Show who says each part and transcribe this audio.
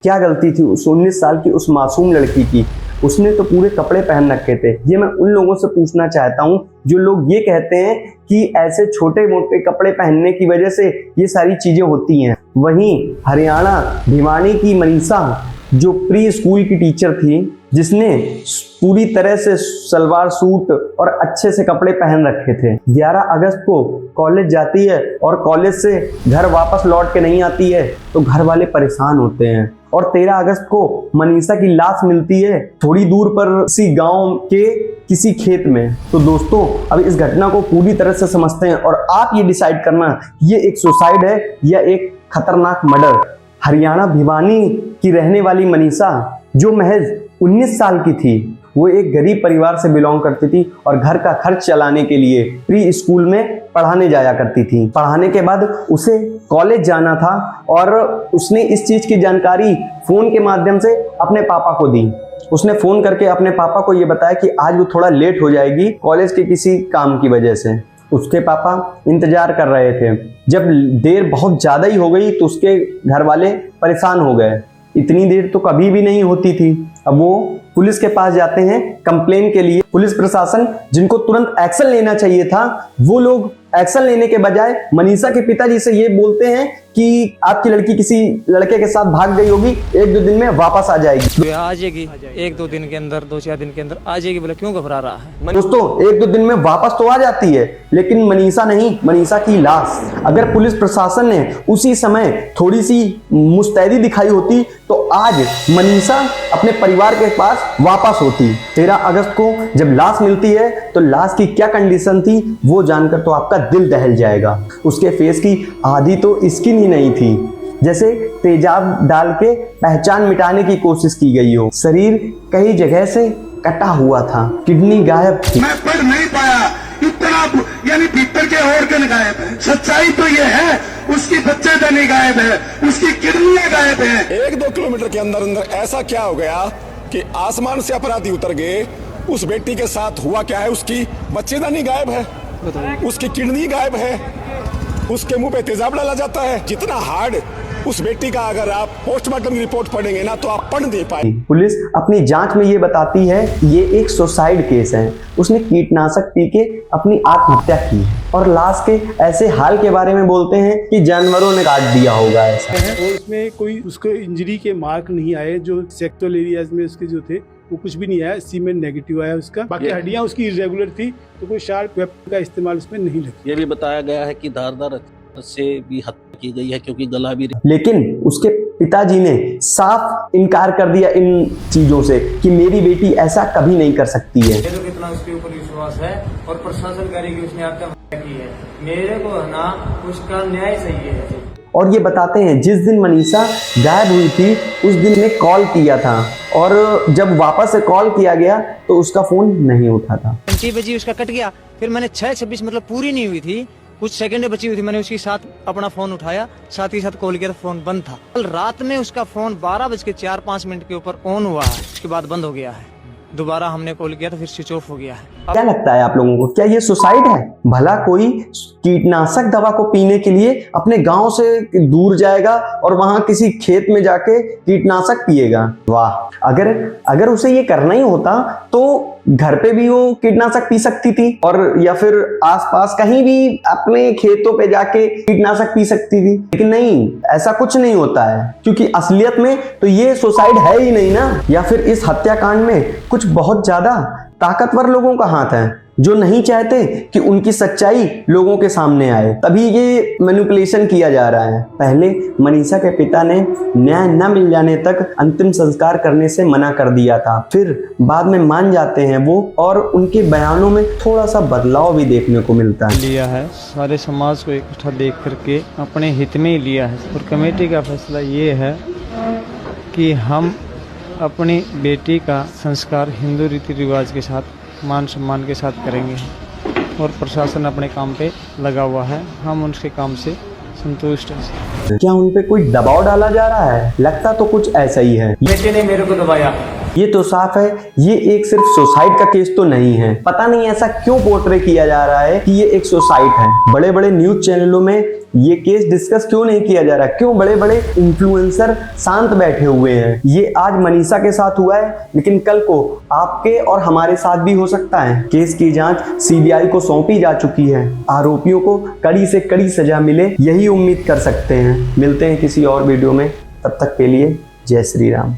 Speaker 1: क्या गलती थी उस 19 साल की उस मासूम लड़की की? उसने तो पूरे कपड़े पहन रखे थे। ये मैं उन लोगों से पूछना चाहता हूँ जो लोग ये कहते हैं कि ऐसे छोटे मोटे कपड़े पहनने की वजह से ये सारी चीजें होती हैं। वहीं हरियाणा भिवानी की मनीषा जो प्री स्कूल की टीचर थी, जिसने पूरी तरह से सलवार सूट और अच्छे से कपड़े पहन रखे थे, 11 अगस्त को कॉलेज जाती है और कॉलेज से घर वापस लौट के नहीं आती है तो घर वाले परेशान होते हैं। और 13 अगस्त को मनीषा की लाश मिलती है थोड़ी दूर पर किसी गांव के किसी खेत में। तो दोस्तों, अब इस घटना को पूरी तरह से समझते हैं और आप ये डिसाइड करना ये एक सुसाइड है या एक खतरनाक मर्डर। हरियाणा भिवानी की रहने वाली मनीषा जो महज 19 साल की थी, वो एक गरीब परिवार से बिलोंग करती थी और घर का खर्च चलाने के लिए प्री स्कूल में पढ़ाने जाया करती थी। पढ़ाने के बाद उसे कॉलेज जाना था और उसने इस चीज़ की जानकारी फ़ोन के माध्यम से अपने पापा को दी। उसने फ़ोन करके अपने पापा को ये बताया कि आज वो थोड़ा लेट हो जाएगी कॉलेज के किसी काम की वजह से। उसके पापा इंतजार कर रहे थे। जब देर बहुत ज़्यादा ही हो गई तो उसके घर वाले परेशान हो गए। इतनी देर तो कभी भी नहीं होती थी। अब वो पुलिस के पास जाते हैं कंप्लेन के लिए। पुलिस प्रशासन जिनको तुरंत एक्शन लेना चाहिए था, वो लोग एक्शन लेने के बजाय मनीषा के पिताजी से ये बोलते हैं कि आपकी लड़की किसी लड़के के साथ भाग गई होगी, 1-2 दिन में वापस आ जाएगी।
Speaker 2: आ जाएगी 1-2 दिन के अंदर, 2-4 दिन के अंदर आ जाएगी। बोला क्यों घबरा रहा है?
Speaker 1: दोस्तों, 1-2 दिन में वापस तो आ जाती है, लेकिन मनीषा नहीं, मनीषा की लाश। अगर पुलिस प्रशासन ने उसी समय थोड़ी सी मुस्तैदी दिखाई होती तो आज मनीषा अपने परिवार के पास वापस होती। 13 अगस्त को जब लाश मिलती है तो लाश की क्या कंडीशन थी वो जानकर तो आपका दिल दहल जाएगा। उसके फेस की आधी तो स्किन ही नहीं थी, जैसे तेजाब डाल के पहचान मिटाने की कोशिश की गई हो। शरीर कई जगह से कटा हुआ था, किडनी गायब थी।
Speaker 3: मैं पढ़ नहीं पाया इतना, यानी भीतर के ऑर्गन गायब है। सच्चाई तो ये है उसकी बच्चेदानी गायब है, उसकी किडनियां गायब है।
Speaker 4: 1-2 किलोमीटर के अंदर अंदर ऐसा क्या हो गया कि आसमान से अपराधी उतर गए? उस बेटी के साथ हुआ क्या है? उसकी बच्चेदानी गायब है, उसकी किडनी गायब है, उसके मुंह पे तेजाब डाला जाता है। जितना हार्ड उस बेटी का अगर आप पोस्टमार्टम की रिपोर्ट पढ़ेंगे ना तो आप पढ़ नहीं पाएंगे।
Speaker 1: पुलिस अपनी जांच में ये बताती है ये एक सुसाइड केस है। उसने कीटनाशक पी के अपनी आत्महत्या की और लाश के ऐसे हाल के बारे में बोलते हैं कि जानवरों ने काट दिया होगा ऐसा।
Speaker 5: और उसमें कोई उसको इंजरी के मार्क नहीं आए। जो सेक्टोरल एरियाज में उसके जो थे वो कुछ भी नहीं आया। सीमेंट नेगेटिव आया उसका। बाकी हड्डियां उसकी इरेगुलर थी तो कोई शार्प वेपन का इस्तेमाल उसमें नहीं लगा।
Speaker 6: ये भी बताया गया है कि धारदार से भी हत्या की गई है क्योंकि गला भी।
Speaker 1: लेकिन उसके पिताजी ने साफ इनकार कर दिया इन चीजों से कि मेरी बेटी ऐसा कभी नहीं कर सकती है।
Speaker 2: तो कितना उसके ऊपर विश्वास है और प्रशासन करेगी उसने आत्महत्या की है। मेरे को ना उसका न्याय सही है।
Speaker 1: और ये बताते हैं जिस दिन मनीषा गायब हुई थी उस दिन ने कॉल किया था और जब वापस से कॉल किया गया तो उसका फोन नहीं उठा था।
Speaker 2: 5 बजे उसका कट गया। फिर मैंने 6:26 मतलब पूरी नहीं हुई थी, कुछ सेकंड बची हुई थी, मैंने उसके साथ अपना फोन उठाया, साथ ही साथ कॉल किया तो फोन बंद था। कल रात में उसका फोन 12:04-5 के ऊपर ऑन हुआ है, उसके बाद बंद हो गया है। दोबारा हमने कॉल किया तो फिर स्विच ऑफ हो गया है।
Speaker 1: क्या लगता है आप लोगों को, क्या ये सुसाइड है? भला कोई कीटनाशक दवा को पीने के लिए अपने गांव से दूर जाएगा और वहां किसी खेत में जाके कीटनाशक पिएगा? वाह! अगर उसे ये करना ही होता तो घर पे भी वो कीटनाशक पी सकती थी और या फिर आसपास कहीं भी अपने खेतों पे जाके कीटनाशक पी सकती थी। लेकिन नहीं, ऐसा कुछ नहीं होता है क्योंकि असलियत में तो ये सुसाइड है ही नहीं ना। या फिर इस हत्याकांड में कुछ बहुत ज्यादा ताकतवर लोगों का हाथ है जो नहीं चाहते कि उनकी सच्चाई लोगों के सामने आए, तभी ये मैनिपुलेशन किया जा रहा है। पहले मनीषा के पिता ने न्याय न मिल जाने तक अंतिम संस्कार करने से मना कर दिया था, फिर बाद में मान जाते हैं वो और उनके बयानों में थोड़ा सा बदलाव भी देखने को मिलता है।
Speaker 7: लिया है सारे समाज को इकट्ठा देख करके अपने हित में ही लिया है और कमेटी का फैसला ये है कि हम अपनी बेटी का संस्कार हिंदू रीति रिवाज के साथ मान सम्मान के साथ करेंगे और प्रशासन अपने काम पे लगा हुआ है। हम उनके काम से संतुष्ट हैं।
Speaker 1: क्या उन पे कोई दबाव डाला जा रहा है? लगता तो कुछ ऐसा ही है।
Speaker 2: बेटे ने मेरे को दबाया।
Speaker 1: ये तो साफ है ये एक सिर्फ सुसाइड का केस तो नहीं है। पता नहीं ऐसा क्यों पोर्ट्रे किया जा रहा है कि ये एक सुसाइड है। बड़े बड़े न्यूज चैनलों में ये केस डिस्कस क्यों नहीं किया जा रहा, क्यों बड़े बड़े इन्फ्लुएंसर शांत बैठे हुए हैं। ये आज मनीषा के साथ हुआ है, लेकिन कल को आपके और हमारे साथ भी हो सकता है। केस की जांच सीबीआई को सौंपी जा चुकी है। आरोपियों को कड़ी से कड़ी सजा मिले, यही उम्मीद कर सकते हैं। मिलते हैं किसी और वीडियो में, तब तक के लिए जय श्री राम।